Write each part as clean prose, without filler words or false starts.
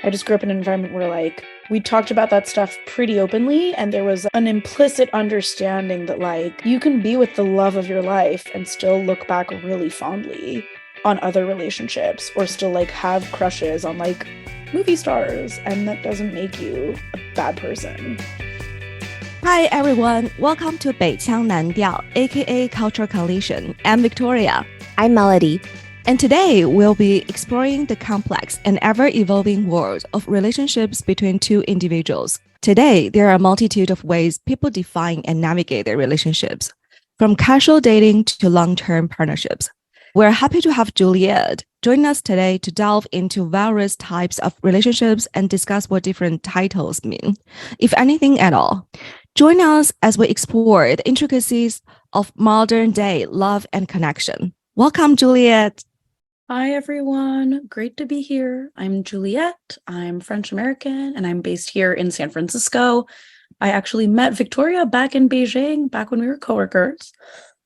I just grew up in an environment where like we talked about that stuff pretty openly, and there was an implicit understanding that like you can be with the love of your life and still look back really fondly on other relationships, or still like have crushes on like movie stars, and that doesn't make you a bad person. Hi everyone, welcome to 北腔南调 aka Cultural Collision. I'm Victoria. I'm Melody. And today we'll be exploring the complex and ever-evolving world of relationships between two individuals. Today, there are a multitude of ways people define and navigate their relationships, from casual dating to long-term partnerships. We're happy to have Juliette join us today to delve into various types of relationships and discuss what different titles mean, if anything at all. Join us as we explore the intricacies of modern-day love and connection. Welcome, Juliette. Hi, everyone. Great to be here. I'm Juliette. I'm French American, and I'm based here in San Francisco. I actually met Victoria back in Beijing, back when we were coworkers.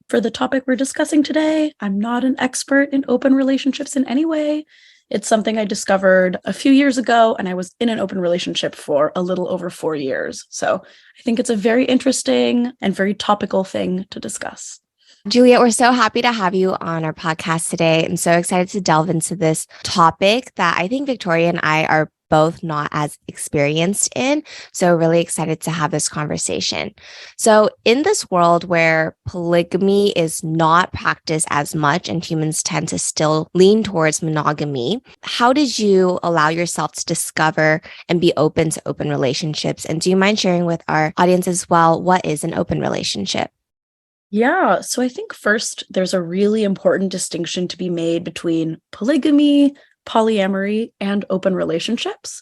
For the topic we're discussing today, I'm not an expert in open relationships in any way. It's something I discovered a few years ago, and I was in an open relationship for a little over 4 years. So I think it's a very interesting and very topical thing to discuss. Juliette, we're so happy to have you on our podcast today. I'm so excited to delve into this topic that I think Victoria and I are both not as experienced in. So really excited to have this conversation. So in this world where polygamy is not practiced as much and humans tend to still lean towards monogamy, how did you allow yourself to discover and be open to open relationships? And do you mind sharing with our audience as well, what is an open relationship? Yeah, so I think first there's a really important distinction to be made between polygamy, polyamory, and open relationships.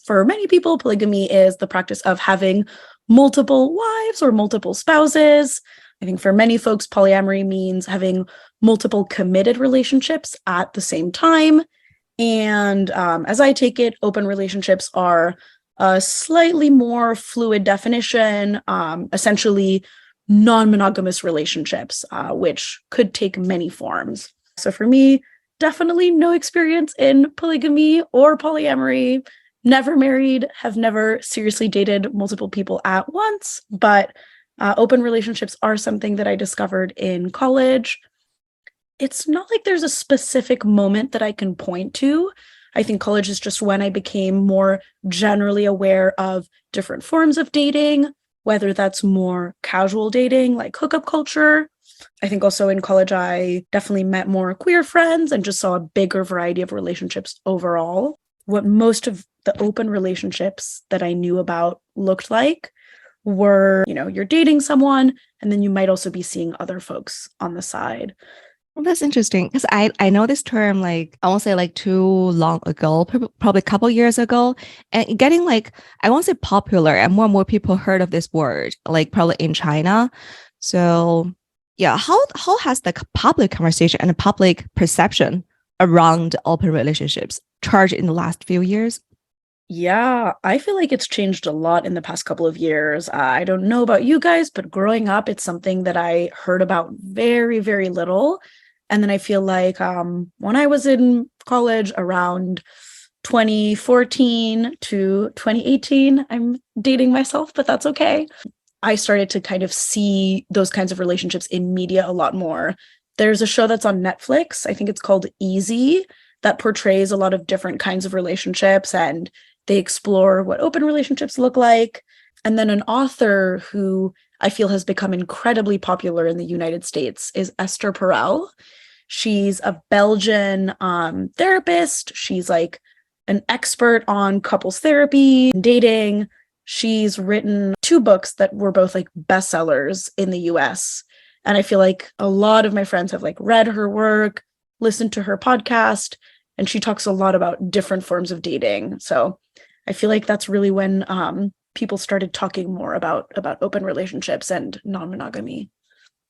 For many people, polygamy is the practice of having multiple wives or multiple spouses. I think for many folks, polyamory means having multiple committed relationships at the same time. And as I take it, open relationships are a slightly more fluid definition, essentially non-monogamous relationships, which could take many forms. So for me, definitely no experience in polygamy or polyamory, never married, have never seriously dated multiple people at once, but open relationships are something that I discovered in college. It's not like there's a specific moment that I can point to. I think college is just when I became more generally aware of different forms of dating, whether that's more casual dating, like hookup culture. I think also in college, I definitely met more queer friends and just saw a bigger variety of relationships overall. What most of the open relationships that I knew about looked like were, you're dating someone, and then you might also be seeing other folks on the side. Well, that's interesting because I know this term like I won't say like too long ago, probably a couple years ago, and getting like I won't say popular, and more people heard of this word like probably in China. So yeah, how has the public conversation and the public perception around open relationships changed in the last few years? Yeah, I feel like it's changed a lot in the past couple of years. I don't know about you guys, but growing up, it's something that I heard about very, very little. And then I feel like when I was in college around 2014 to 2018, I'm dating myself, but that's okay. I started to kind of see those kinds of relationships in media a lot more. There's a show that's on Netflix, I think it's called Easy, that portrays a lot of different kinds of relationships, and they explore what open relationships look like. And then an author who I feel has become incredibly popular in the United States is Esther Perel. She's a Belgian therapist. She's like an expert on couples therapy and dating. She's written 2 books that were both like bestsellers in the US. And I feel like a lot of my friends have like read her work, listened to her podcast, and she talks a lot about different forms of dating. So I feel like that's really when people started talking more about open relationships and non-monogamy.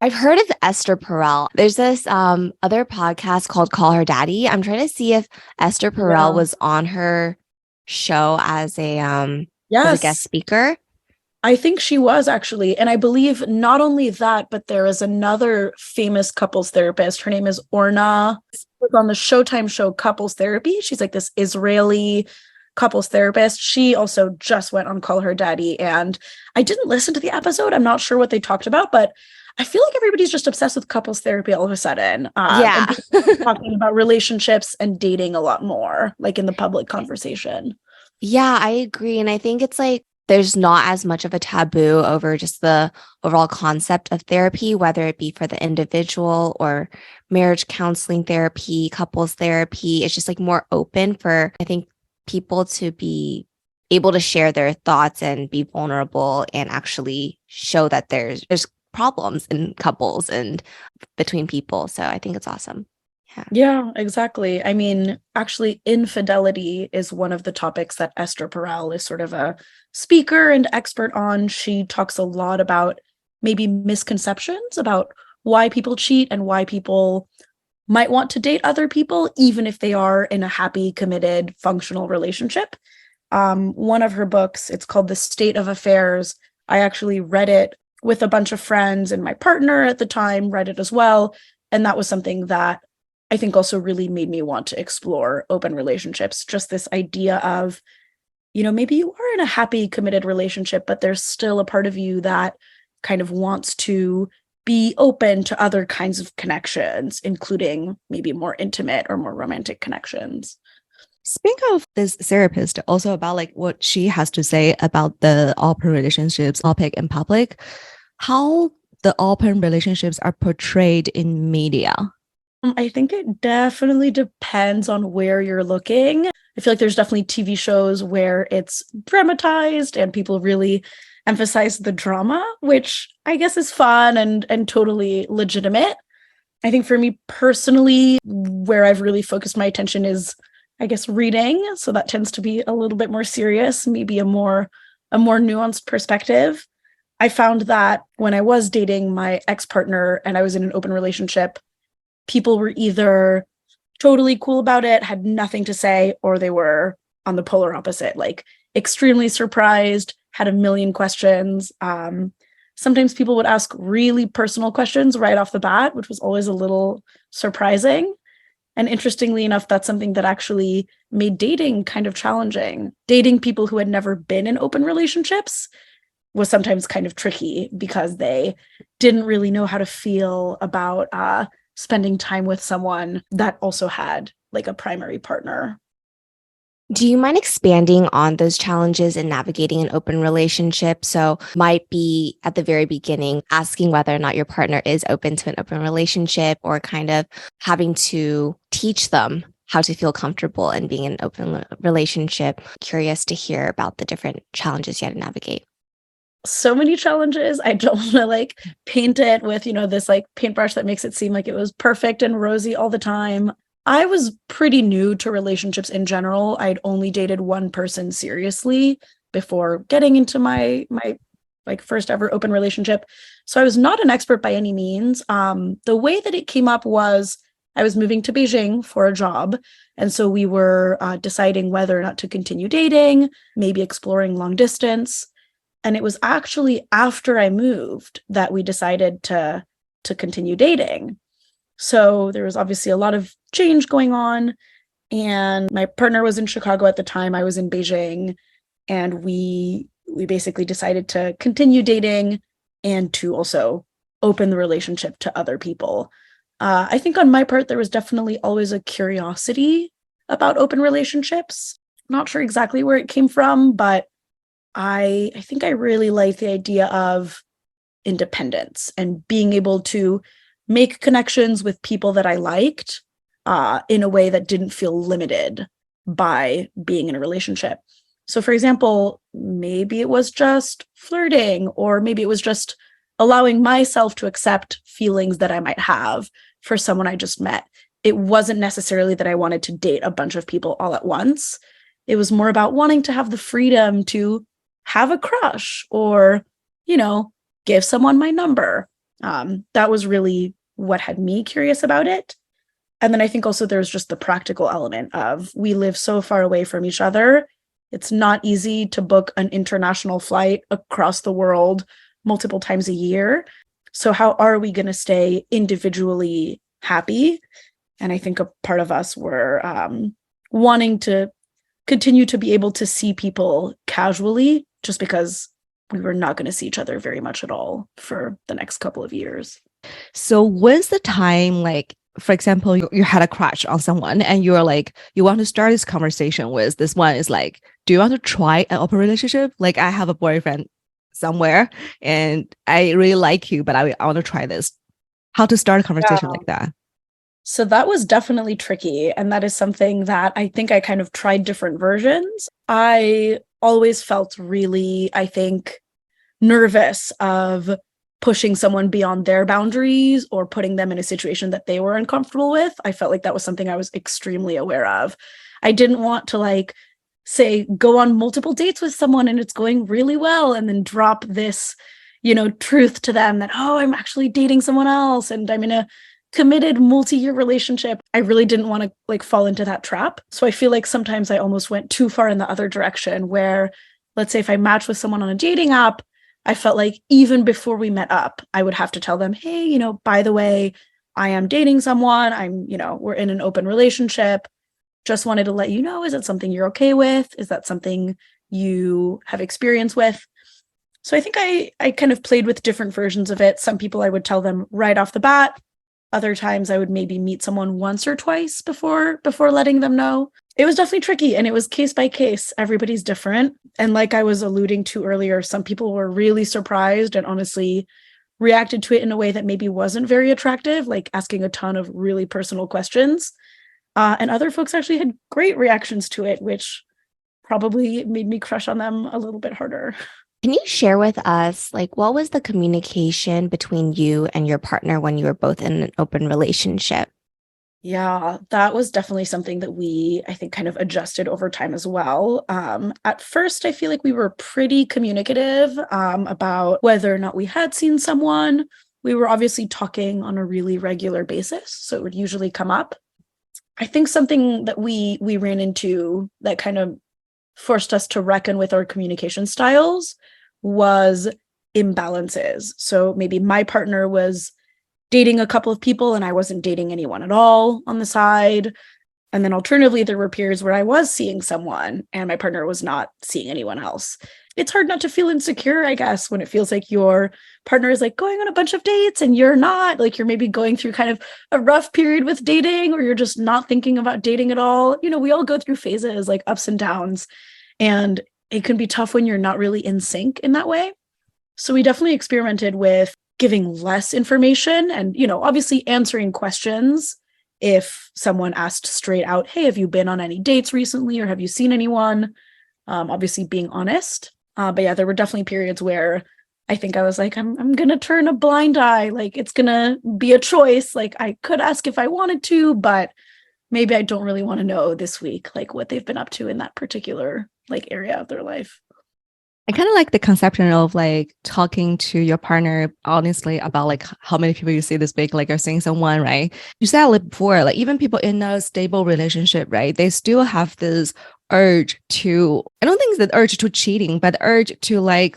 I've heard of Esther Perel. There's this other podcast called Call Her Daddy. I'm trying to see if Esther Perel was on her show as a guest speaker. I think she was actually. And I believe not only that, but there is another famous couples therapist. Her name is Orna. She was on the Showtime show Couples Therapy. She's like this Israeli couples therapist. She also just went on Call Her Daddy, and I didn't listen to the episode. I'm not sure what they talked about, but I feel like everybody's just obsessed with couples therapy all of a sudden. Yeah. And people are talking about relationships and dating a lot more, like in the public conversation. Yeah, I agree. And I think it's like there's not as much of a taboo over just the overall concept of therapy, whether it be for the individual or marriage counseling therapy, couples therapy. It's just like more open for, I think, people to be able to share their thoughts and be vulnerable and actually show that there's problems in couples and between people. So I think it's awesome. Yeah. Yeah, exactly. I mean, actually, infidelity is one of the topics that Esther Perel is sort of a speaker and expert on. She talks a lot about maybe misconceptions about why people cheat and why people might want to date other people, even if they are in a happy, committed, functional relationship. One of her books, it's called The State of Affairs. I actually read it with a bunch of friends, and my partner at the time read it as well. And that was something that I think also really made me want to explore open relationships. Just this idea of, maybe you are in a happy, committed relationship, but there's still a part of you that kind of wants to be open to other kinds of connections, including maybe more intimate or more romantic connections. Speak of this therapist, also about like what she has to say about the open relationships topic in public, how the open relationships are portrayed in media. I think it definitely depends on where you're looking. I feel like there's definitely TV shows where it's dramatized and people really emphasize the drama, which I guess is fun and totally legitimate. I think for me personally, where I've really focused my attention is, I guess, reading. So that tends to be a little bit more serious, maybe a more nuanced perspective. I found that when I was dating my ex-partner and I was in an open relationship, people were either totally cool about it, had nothing to say, or they were on the polar opposite, like extremely surprised, had a million questions. Sometimes people would ask really personal questions right off the bat, which was always a little surprising. And interestingly enough, that's something that actually made dating kind of challenging. Dating people who had never been in open relationships was sometimes kind of tricky because they didn't really know how to feel about spending time with someone that also had like a primary partner. Do you mind expanding on those challenges in navigating an open relationship? So might be at the very beginning, asking whether or not your partner is open to an open relationship, or kind of having to teach them how to feel comfortable in being in an open relationship. Curious to hear about the different challenges you had to navigate. So many challenges. I don't want to like paint it with, this like paintbrush that makes it seem like it was perfect and rosy all the time. I was pretty new to relationships in general. I'd only dated one person seriously before getting into my like first ever open relationship. So I was not an expert by any means. The way that it came up was I was moving to Beijing for a job. And so we were deciding whether or not to continue dating, maybe exploring long distance. And it was actually after I moved that we decided to continue dating. So there was obviously a lot of change going on. And my partner was in Chicago at the time. I was in Beijing. And we basically decided to continue dating and to also open the relationship to other people. I think on my part, there was definitely always a curiosity about open relationships. Not sure exactly where it came from, but I think I really like the idea of independence and being able to make connections with people that I liked in a way that didn't feel limited by being in a relationship. So, for example, maybe it was just flirting, or maybe it was just allowing myself to accept feelings that I might have for someone I just met. It wasn't necessarily that I wanted to date a bunch of people all at once. It was more about wanting to have the freedom to have a crush or, give someone my number. That was really what had me curious about it. And then I think also there's just the practical element of we live so far away from each other. It's not easy to book an international flight across the world multiple times a year. So how are we going to stay individually happy? And I think a part of us were wanting to continue to be able to see people casually just because we were not going to see each other very much at all for the next couple of years. So when's the time, like, for example, you had a crush on someone and you're like, you want to start this conversation with this one is like, do you want to try an open relationship? Like, I have a boyfriend somewhere and I really like you, but I want to try this. How to start a conversation like that? So that was definitely tricky. And that is something that I think I kind of tried different versions. I always felt really, I think, nervous of pushing someone beyond their boundaries or putting them in a situation that they were uncomfortable with. I felt like that was something I was extremely aware of. I didn't want to, like, say, go on multiple dates with someone and it's going really well and then drop this, truth to them that, oh, I'm actually dating someone else and I'm in a committed multi-year relationship. I really didn't want to, like, fall into that trap. So I feel like sometimes I almost went too far in the other direction where, let's say if I match with someone on a dating app, I felt like even before we met up, I would have to tell them, hey, by the way, I am dating someone. We're in an open relationship. Just wanted to let you know, is that something you're okay with? Is that something you have experience with? So I think I kind of played with different versions of it. Some people I would tell them right off the bat. Other times I would maybe meet someone once or twice before letting them know. It was definitely tricky and it was case by case. Everybody's different. And like I was alluding to earlier, some people were really surprised and honestly reacted to it in a way that maybe wasn't very attractive, like asking a ton of really personal questions. And other folks actually had great reactions to it, which probably made me crush on them a little bit harder. Can you share with us, like, what was the communication between you and your partner when you were both in an open relationship? Yeah, that was definitely something that we, I think, kind of adjusted over time as well. At first, I feel like we were pretty communicative about whether or not we had seen someone. We were obviously talking on a really regular basis, so it would usually come up. I think something that we ran into that kind of forced us to reckon with our communication styles was imbalances. So maybe my partner was dating a couple of people and I wasn't dating anyone at all on the side. And then alternatively, there were periods where I was seeing someone and my partner was not seeing anyone else. It's hard not to feel insecure, I guess, when it feels like your partner is like going on a bunch of dates and you're not, like you're maybe going through kind of a rough period with dating or you're just not thinking about dating at all. We all go through phases, like ups and downs, and it can be tough when you're not really in sync in that way. So we definitely experimented with giving less information and, obviously answering questions if someone asked straight out, hey, have you been on any dates recently or have you seen anyone? Obviously being honest. But yeah, there were definitely periods where I think I was like, I'm going to turn a blind eye. Like it's going to be a choice. Like I could ask if I wanted to, but maybe I don't really want to know this week, like what they've been up to in that particular like area of their life. I kind of like the conception of like talking to your partner honestly about like how many people you see this week, like you're seeing someone, right? You said it before, like even people in a stable relationship, right? They still have this urge to, I don't think it's the urge to cheating, but the urge to like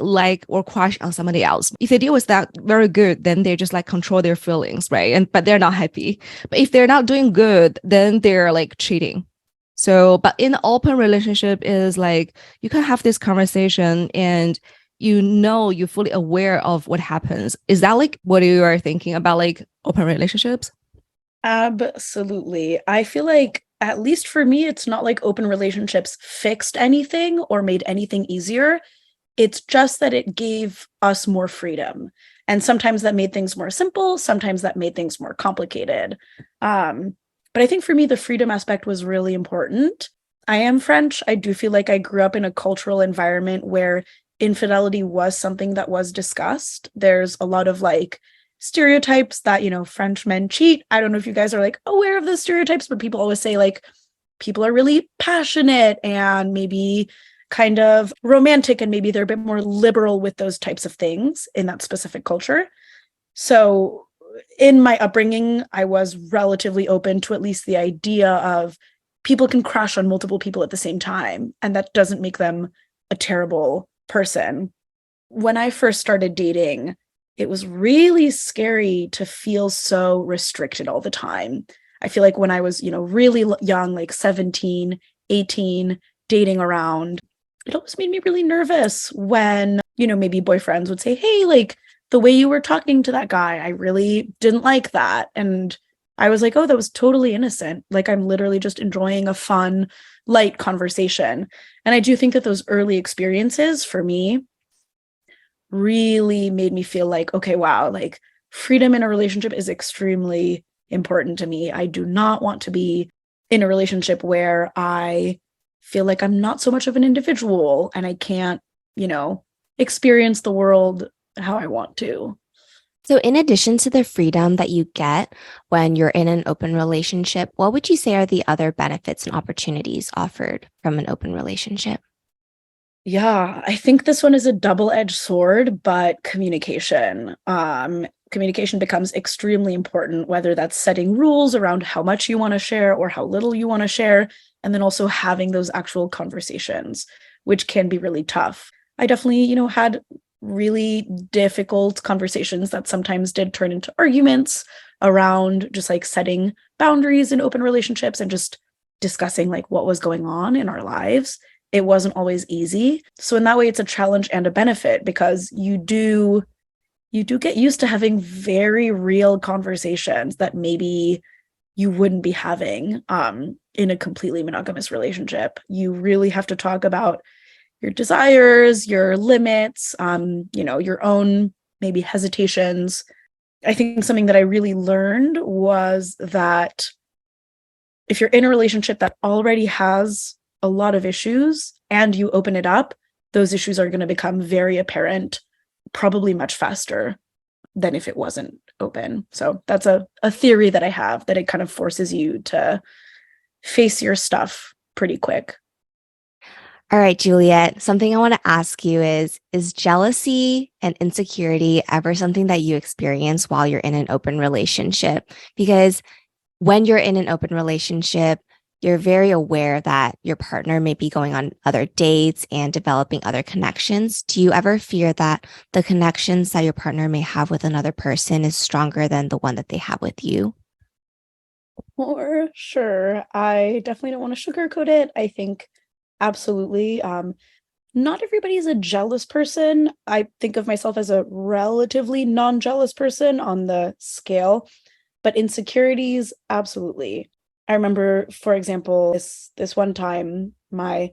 or crush on somebody else. If they deal with that very good, then they just like control their feelings, right? But they're not happy. But if they're not doing good, then they're like cheating. So, but in an open relationship is like, you can have this conversation and you're fully aware of what happens. Is that like what you are thinking about like open relationships? Absolutely. I feel like, at least for me, it's not like open relationships fixed anything or made anything easier. It's just that it gave us more freedom. And sometimes that made things more simple. Sometimes that made things more complicated. But I think for me, the freedom aspect was really important. I am French. I do feel like I grew up in a cultural environment where infidelity was something that was discussed. There's a lot of like stereotypes that, French men cheat. I don't know if you guys are like aware of the stereotypes, but people always say like people are really passionate and maybe kind of romantic and maybe they're a bit more liberal with those types of things in that specific culture. So in my upbringing, I was relatively open to at least the idea of people can crush on multiple people at the same time, and that doesn't make them a terrible person. When I first started dating, it was really scary to feel so restricted all the time. I feel like when I was, really young, like 17, 18, dating around, it always made me really nervous when, maybe boyfriends would say, hey, like the way you were talking to that guy, I really didn't like that. And I was like, oh, that was totally innocent. Like I'm literally just enjoying a fun, light conversation. And I do think that those early experiences for me really made me feel like, okay, wow, like freedom in a relationship is extremely important to me. I do not want to be in a relationship where I feel like I'm not so much of an individual and I can't, experience the world how I want to. So, in addition to the freedom that you get when you're in an open relationship, what would you say are the other benefits and opportunities offered from an open relationship? Yeah, I think this one is a double-edged sword, but communication. Communication becomes extremely important, whether that's setting rules around how much you want to share or how little you want to share, and then also having those actual conversations, which can be really tough. I definitely, had really difficult conversations that sometimes did turn into arguments around just like setting boundaries in open relationships and just discussing like what was going on in our lives. It wasn't always easy. So in that way, it's a challenge and a benefit because you do get used to having very real conversations that maybe you wouldn't be having in a completely monogamous relationship. You really have to talk about your desires, your limits, your own maybe hesitations. I think something that I really learned was that if you're in a relationship that already has a lot of issues and you open it up, those issues are going to become very apparent, probably much faster than if it wasn't open. So that's a theory that I have, that it kind of forces you to face your stuff pretty quick. All right, Juliette, something I want to ask you is jealousy and insecurity ever something that you experience while you're in an open relationship? Because when you're in an open relationship, you're very aware that your partner may be going on other dates and developing other connections. Do you ever fear that the connections that your partner may have with another person is stronger than the one that they have with you? For sure. I definitely don't want to sugarcoat it. I think absolutely. Not everybody is a jealous person. I think of myself as a relatively non-jealous person on the scale, but insecurities, absolutely. I remember, for example, this one time, my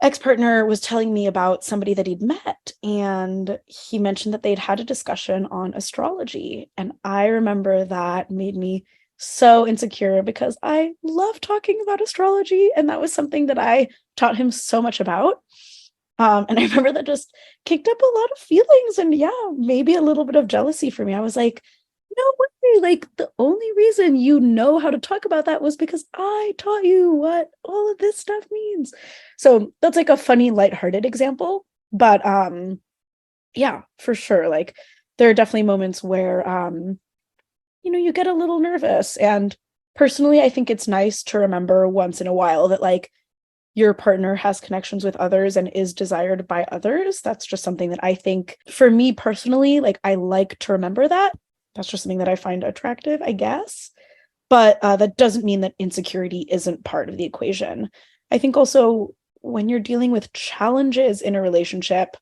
ex-partner was telling me about somebody that he'd met, and he mentioned that they'd had a discussion on astrology. And I remember that made me so insecure because I love talking about astrology, and that was something that I taught him so much about. And I remember that just kicked up a lot of feelings and yeah, maybe a little bit of jealousy for me. I was like, no way, like the only reason you know how to talk about that was because I taught you what all of this stuff means. So that's like a funny, lighthearted example. But yeah, for sure. Like there are definitely moments where you get a little nervous. And personally, I think it's nice to remember once in a while that like your partner has connections with others and is desired by others. That's just something that I think for me personally, like I like to remember that. That's just something that I find attractive, I guess. But that doesn't mean that insecurity isn't part of the equation. I think also when you're dealing with challenges in a relationship,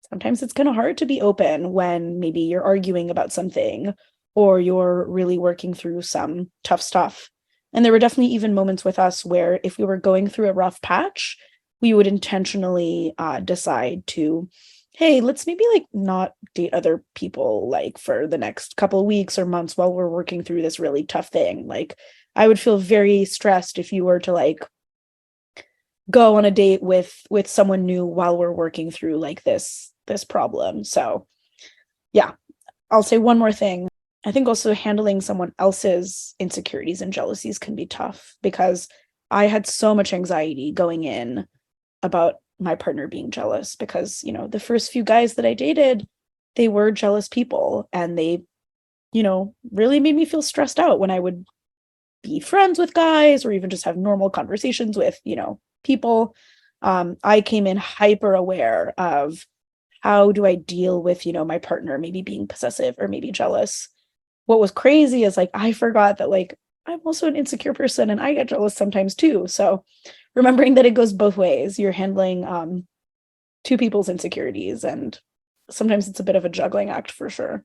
sometimes it's kind of hard to be open when maybe you're arguing about something or you're really working through some tough stuff. And there were definitely even moments with us where if we were going through a rough patch, we would intentionally decide to, hey, let's maybe like not date other people like for the next couple of weeks or months while we're working through this really tough thing. Like I would feel very stressed if you were to like go on a date with someone new while we're working through like this problem. So yeah, I'll say one more thing. I think also handling someone else's insecurities and jealousies can be tough because I had so much anxiety going in about my partner being jealous because, the first few guys that I dated, they were jealous people and they, really made me feel stressed out when I would be friends with guys or even just have normal conversations with, people. I came in hyper aware of how do I deal with, my partner maybe being possessive or maybe jealous. What was crazy is like I forgot that like I'm also an insecure person and I get jealous sometimes too. So remembering that it goes both ways. You're handling two people's insecurities, and sometimes it's a bit of a juggling act for sure.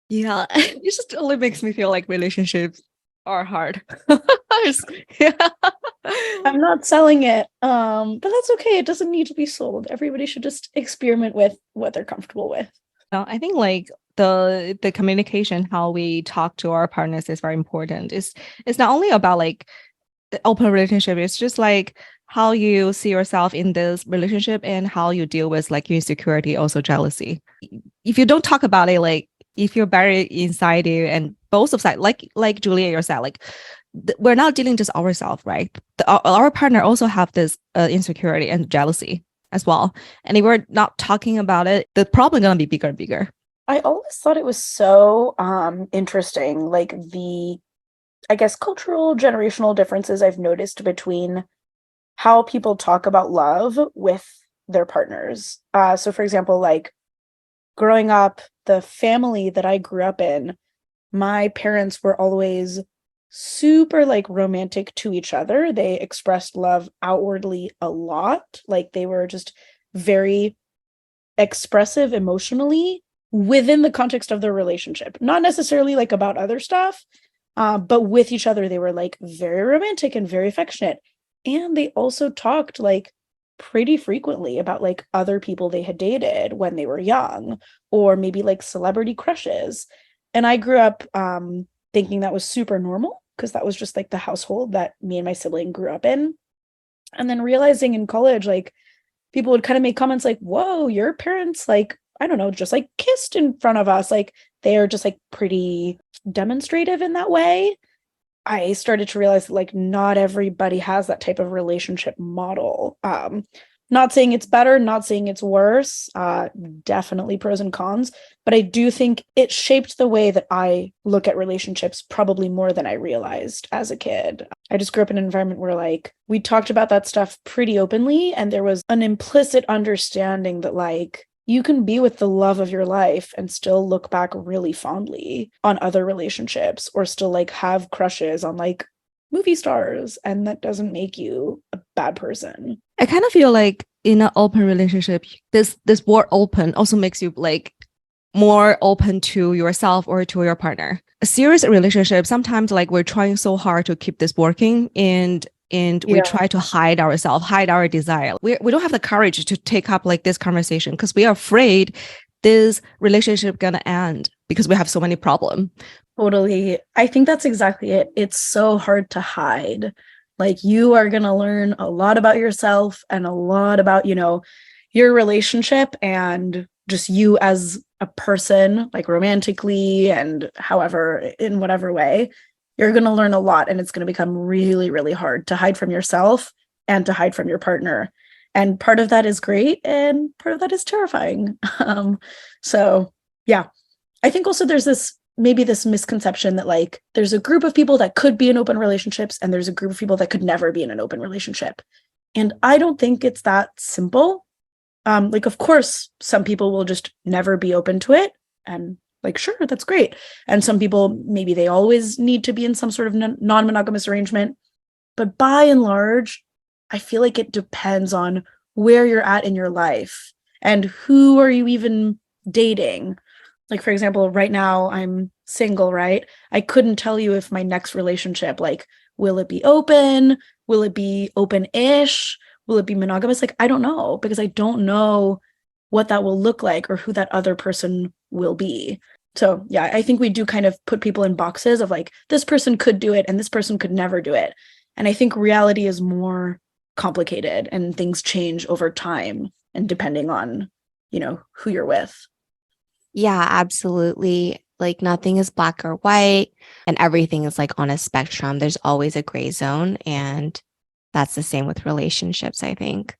Yeah, it just only makes me feel like relationships are hard. Yeah. I'm not selling it, but that's okay. It doesn't need to be sold. Everybody should just experiment with what they're comfortable with. No, I think like the communication, how we talk to our partners is very important. It's not only about like the open relationship, it's just like how you see yourself in this relationship and how you deal with like insecurity, also jealousy. If you don't talk about it, like if you're buried inside you and both of side, like Juliette yourself, like we're not dealing just ourselves, right? Our partner also have this insecurity and jealousy as well. And if we're not talking about it, the problem gonna be bigger and bigger. I always thought it was so interesting, like the, I guess, cultural, generational differences I've noticed between how people talk about love with their partners. So for example, like growing up, the family that I grew up in, my parents were always super like romantic to each other. They expressed love outwardly a lot. Like they were just very expressive emotionally within the context of their relationship, not necessarily like about other stuff, but with each other, they were like very romantic and very affectionate. And they also talked like pretty frequently about like other people they had dated when they were young, or maybe like celebrity crushes. And I grew up thinking that was super normal because that was just like the household that me and my sibling grew up in. And then realizing in college, like people would kind of make comments like, whoa, your parents, like, I don't know, just like kissed in front of us. Like they are just like pretty demonstrative in that way. I started to realize that like not everybody has that type of relationship model. Not saying it's better, not saying it's worse, definitely pros and cons, but I do think it shaped the way that I look at relationships probably more than I realized as a kid. I just grew up in an environment where like we talked about that stuff pretty openly, and there was an implicit understanding that like you can be with the love of your life and still look back really fondly on other relationships, or still like have crushes on like movie stars, and that doesn't make you a bad person. I kind of feel like in an open relationship, this word open also makes you like more open to yourself or to your partner. A serious relationship, sometimes like we're trying so hard to keep this working, and we try to hide ourselves, hide our desire. We don't have the courage to take up like this conversation because we are afraid this relationship gonna end because we have so many problems. Totally. I think that's exactly it. It's so hard to hide. Like you are going to learn a lot about yourself and a lot about, you know, your relationship and just you as a person, like romantically and however, in whatever way. You're going to learn a lot, and it's going to become really, really hard to hide from yourself and to hide from your partner. And part of that is great, and part of that is terrifying. So yeah, I think also there's this maybe this misconception that like there's a group of people that could be in open relationships and there's a group of people that could never be in an open relationship. And I don't think it's that simple. Like, of course, some people will just never be open to it. And like, sure, that's great. And some people, maybe they always need to be in some sort of non-monogamous arrangement. But by and large, I feel like it depends on where you're at in your life and who are you even dating. Like, for example, right now I'm single, right? I couldn't tell you if my next relationship, like, will it be open? Will it be open-ish? Will it be monogamous? Like, I don't know, because I don't know what that will look like or who that other person will be. So yeah, I think we do kind of put people in boxes of like, this person could do it and this person could never do it. And I think reality is more complicated and things change over time and depending on, you know, who you're with. Yeah, absolutely. Like nothing is black or white, and everything is like on a spectrum. There's always a gray zone, and that's the same with relationships, I think.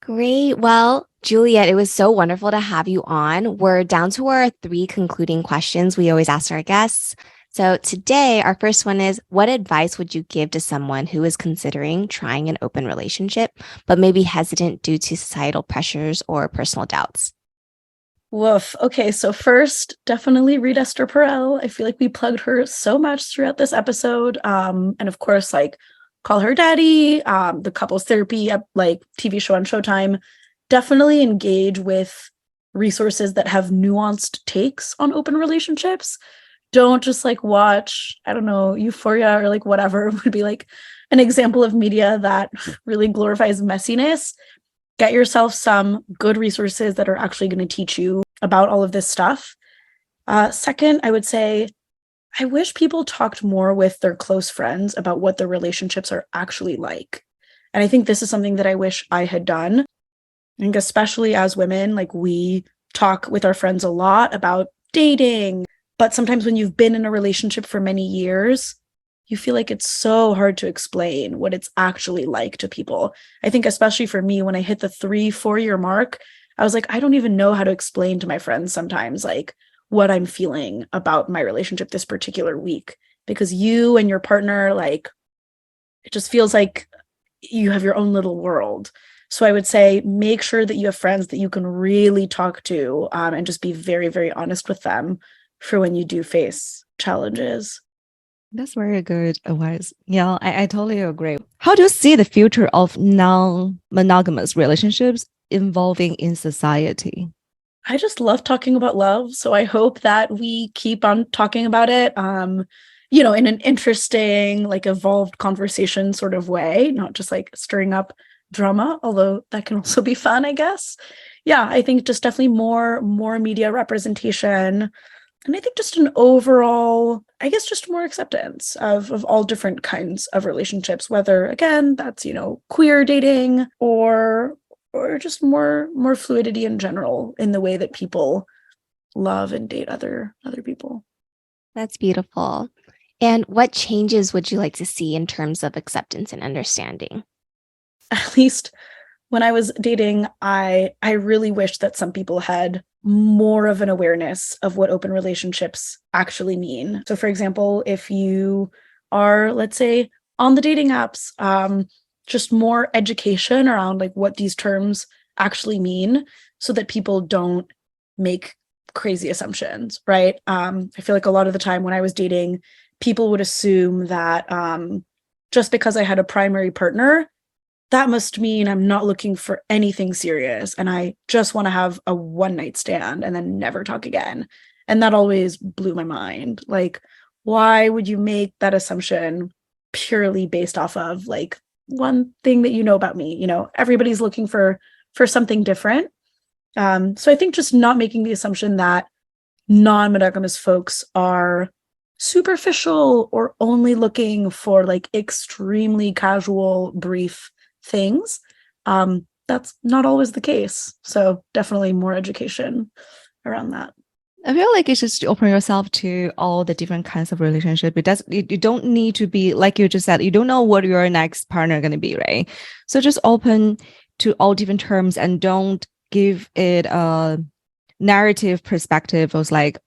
Great. Well, Juliette, it was so wonderful to have you on. We're down to our 3 concluding questions we always ask our guests. So today, our first one is, what advice would you give to someone who is considering trying an open relationship, but maybe hesitant due to societal pressures or personal doubts? Woof. Okay, so first, definitely read Esther Perel. I feel like we plugged her so much throughout this episode. And of course, like Call Her Daddy, the couples therapy like TV show on Showtime. Definitely engage with resources that have nuanced takes on open relationships. Don't just like watch, I don't know, Euphoria or like whatever would be like an example of media that really glorifies messiness. Get yourself some good resources that are actually going to teach you about all of this stuff. Second, I would say, I wish people talked more with their close friends about what their relationships are actually like. And I think this is something that I wish I had done. I think especially as women, like we talk with our friends a lot about dating, but sometimes when you've been in a relationship for many years, you feel like it's so hard to explain what it's actually like to people. I think especially for me, when I hit the 3-4 year mark, I was like, I don't even know how to explain to my friends sometimes, like what I'm feeling about my relationship this particular week, because you and your partner, like, it just feels like you have your own little world. So I would say make sure that you have friends that you can really talk to, and just be very, very honest with them for when you do face challenges. That's very good advice. Yeah, I totally agree. How do you see the future of non-monogamous relationships evolving in society? I just love talking about love. So I hope that we keep on talking about it, in an interesting, like evolved conversation sort of way, not just like stirring up drama, although that can also be fun, I guess. Yeah, I think just definitely more media representation. And I think just an overall, I guess, just more acceptance of all different kinds of relationships, whether, again, that's, queer dating or just more fluidity in general in the way that people love and date other people. That's beautiful. And what changes would you like to see in terms of acceptance and understanding? At least when I was dating, I really wished that some people had more of an awareness of what open relationships actually mean. So for example, if you are, let's say, on the dating apps, just more education around like what these terms actually mean so that people don't make crazy assumptions, right? I feel like a lot of the time when I was dating, people would assume that just because I had a primary partner, that must mean I'm not looking for anything serious and I just want to have a one night stand and then never talk again. And that always blew my mind. Like, why would you make that assumption purely based off of like one thing that you know about me? Everybody's looking for something different. So I think just not making the assumption that non-monogamous folks are superficial or only looking for like extremely casual, brief things. That's not always the case. So definitely more education around that. I feel like it's just to open yourself to all the different kinds of relationship. You don't need to be, like you just said, you don't know what your next partner going to be, right? So just open to all different terms and don't give it a narrative perspective of like,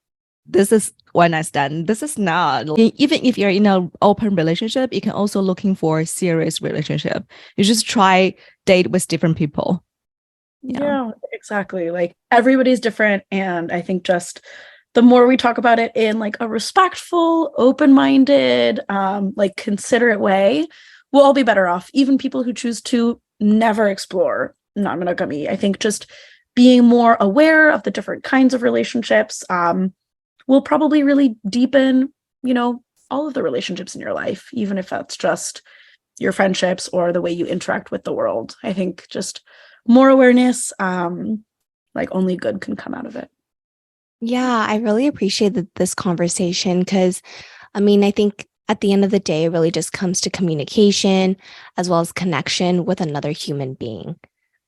this is one night stand. This is not. Even if you're in an open relationship, you can also looking for a serious relationship. You just try date with different people. Yeah, exactly. Like everybody's different. And I think just the more we talk about it in like a respectful, open-minded, like considerate way, we'll all be better off. Even people who choose to never explore non-monogamy. I think just being more aware of the different kinds of relationships, will probably really deepen, all of the relationships in your life, even if that's just your friendships or the way you interact with the world. I think just more awareness, like only good can come out of it. Yeah, I really appreciate this conversation because, I think at the end of the day, it really just comes to communication as well as connection with another human being.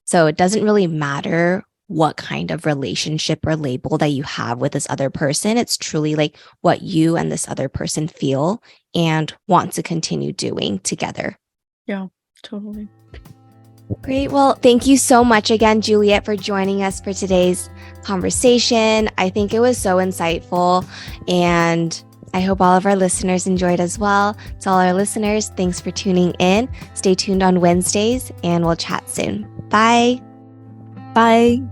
So it doesn't really matter what kind of relationship or label that you have with this other person. It's truly like what you and this other person feel and want to continue doing together. Yeah, totally. Great. Well, thank you so much again, Juliette, for joining us for today's conversation. I think it was so insightful and I hope all of our listeners enjoyed as well. To all our listeners, thanks for tuning in. Stay tuned on Wednesdays and we'll chat soon. Bye. Bye.